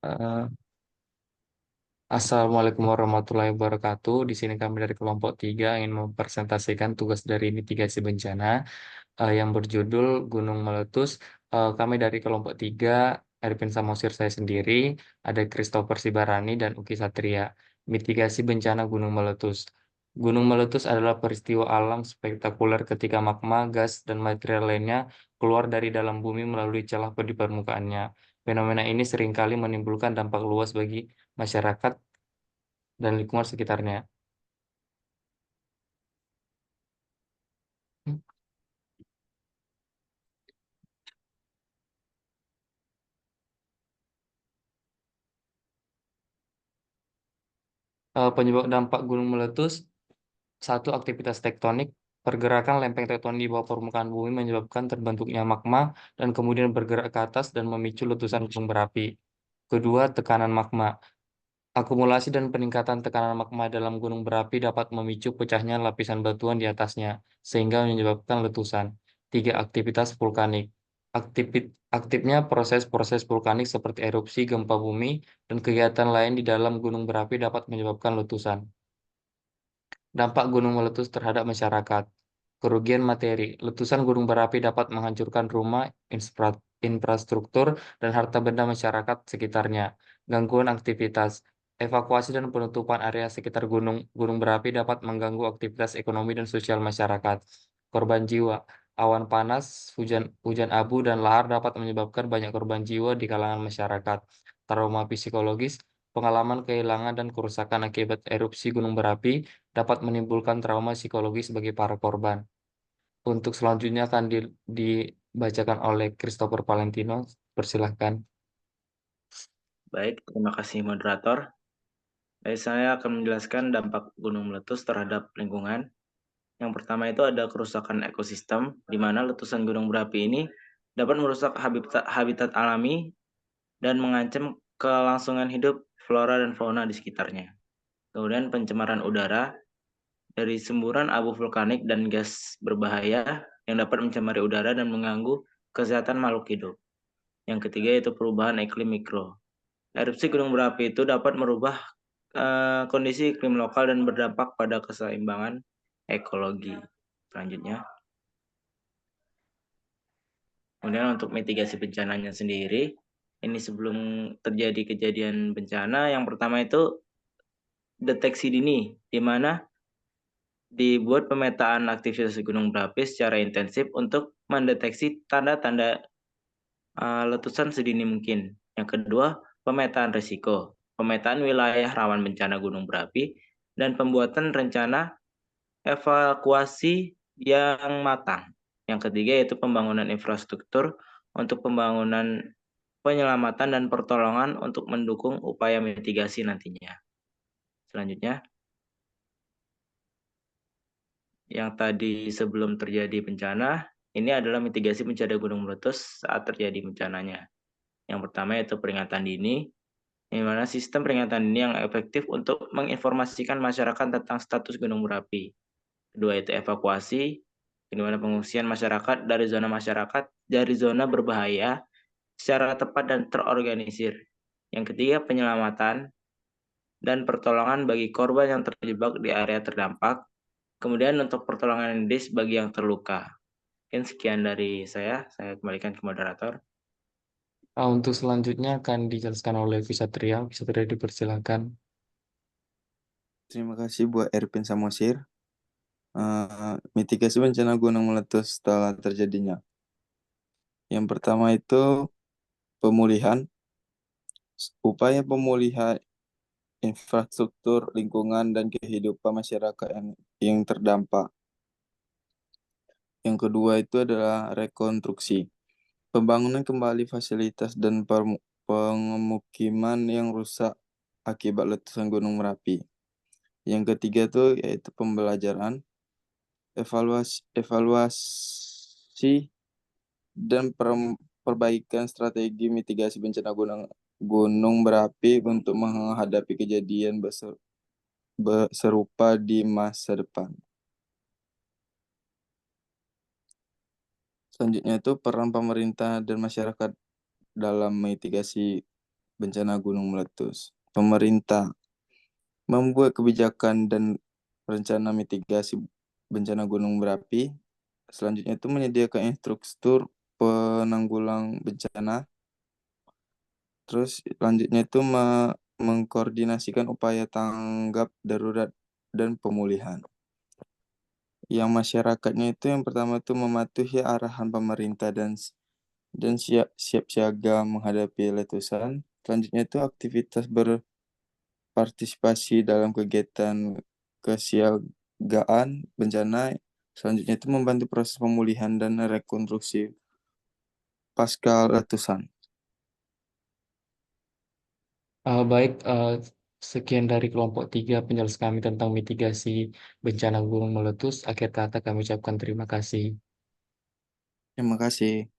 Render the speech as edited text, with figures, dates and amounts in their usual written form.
Eh, Assalamualaikum warahmatullahi wabarakatuh. Di sini kami dari kelompok 3 ingin mempresentasikan tugas dari mitigasi bencana yang berjudul Gunung Meletus. Kami dari kelompok 3, Erpin Samosir saya sendiri, ada Christopher Sibarani dan Uki Satria. Mitigasi bencana Gunung Meletus. Gunung meletus adalah peristiwa alam spektakuler ketika magma, gas, dan material lainnya keluar dari dalam bumi melalui celah di permukaannya. Fenomena ini seringkali menimbulkan dampak luas bagi masyarakat dan lingkungan sekitarnya. Penyebab dampak gunung meletus, satu, aktivitas tektonik. Pergerakan lempeng tektonik di bawah permukaan bumi menyebabkan terbentuknya magma dan kemudian bergerak ke atas dan memicu letusan gunung berapi. Kedua, tekanan magma. Akumulasi dan peningkatan tekanan magma dalam gunung berapi dapat memicu pecahnya lapisan batuan di atasnya, sehingga menyebabkan letusan. Tiga, aktivitas vulkanik. Aktifnya proses-proses vulkanik seperti erupsi, gempa bumi, dan kegiatan lain di dalam gunung berapi dapat menyebabkan letusan. Dampak gunung meletus terhadap masyarakat. Kerugian materi. Letusan gunung berapi dapat menghancurkan rumah, infrastruktur, dan harta benda masyarakat sekitarnya. Gangguan aktivitas. Evakuasi dan penutupan area sekitar gunung gunung berapi dapat mengganggu aktivitas ekonomi dan sosial masyarakat. Korban jiwa. Awan panas, hujan abu, dan lahar dapat menyebabkan banyak korban jiwa di kalangan masyarakat. Trauma psikologis. Pengalaman kehilangan dan kerusakan akibat erupsi gunung berapi dapat menimbulkan trauma psikologis bagi para korban. Untuk selanjutnya akan dibacakan oleh Christopher Valentino. Persilahkan. Baik, terima kasih moderator. Saya akan menjelaskan dampak gunung meletus terhadap lingkungan. Yang pertama itu ada kerusakan ekosistem, di mana letusan gunung berapi ini dapat merusak habitat alami dan mengancam kelangsungan hidup flora dan fauna di sekitarnya. Kemudian pencemaran udara dari semburan abu vulkanik dan gas berbahaya yang dapat mencemari udara dan mengganggu kesehatan makhluk hidup. Yang ketiga yaitu perubahan iklim mikro. Erupsi gunung berapi itu dapat merubah kondisi iklim lokal dan berdampak pada keseimbangan ekologi. Selanjutnya, kemudian untuk mitigasi bencananya sendiri, ini sebelum terjadi kejadian bencana, yang pertama itu deteksi dini, di mana dibuat pemetaan aktivitas gunung berapi secara intensif untuk mendeteksi tanda-tanda letusan sedini mungkin. Yang kedua, pemetaan risiko, pemetaan wilayah rawan bencana gunung berapi, dan pembuatan rencana evakuasi yang matang. Yang ketiga yaitu pembangunan infrastruktur untuk pembangunan penyelamatan dan pertolongan untuk mendukung upaya mitigasi nantinya. Selanjutnya, yang tadi sebelum terjadi bencana, ini adalah mitigasi bencana gunung meletus saat terjadi bencananya. Yang pertama yaitu peringatan dini, di mana sistem peringatan dini yang efektif untuk menginformasikan masyarakat tentang status gunung berapi. Kedua itu evakuasi, di mana pengungsian masyarakat dari zona berbahaya secara tepat dan terorganisir. Yang ketiga penyelamatan dan pertolongan bagi korban yang terjebak di area terdampak. Kemudian untuk pertolongan medis bagi yang terluka. Mungkin sekian dari saya kembalikan ke moderator. Untuk selanjutnya akan dijelaskan oleh Visatria. Visatria dipersilakan. Terima kasih buat Erpin Samosir. Mitigasi bencana gunung meletus setelah terjadinya. Yang pertama itu pemulihan. Upaya pemulihan infrastruktur, lingkungan, dan kehidupan masyarakat yang terdampak. Yang kedua itu adalah rekonstruksi. Pembangunan kembali fasilitas dan pemukiman yang rusak akibat letusan Gunung Merapi. Yang ketiga itu yaitu pembelajaran, evaluasi dan perbaikan strategi mitigasi bencana gunung berapi untuk menghadapi kejadian serupa di masa depan. Selanjutnya itu peran pemerintah dan masyarakat dalam mitigasi bencana gunung meletus. Pemerintah membuat kebijakan dan rencana mitigasi bencana gunung berapi. Selanjutnya itu menyediakan instruktur penanggulang bencana. Terus selanjutnya itu mengkoordinasikan upaya tanggap darurat dan pemulihan. Yang masyarakatnya itu yang pertama itu mematuhi arahan pemerintah dan siap siaga menghadapi letusan. Selanjutnya itu aktivitas berpartisipasi dalam kegiatan kesiagaan bencana. Selanjutnya itu membantu proses pemulihan dan rekonstruksi pasca letusan. Baik, sekian dari kelompok 3 penjelasan kami tentang mitigasi bencana gunung meletus. Akhir kata kami ucapkan terima kasih. Terima kasih.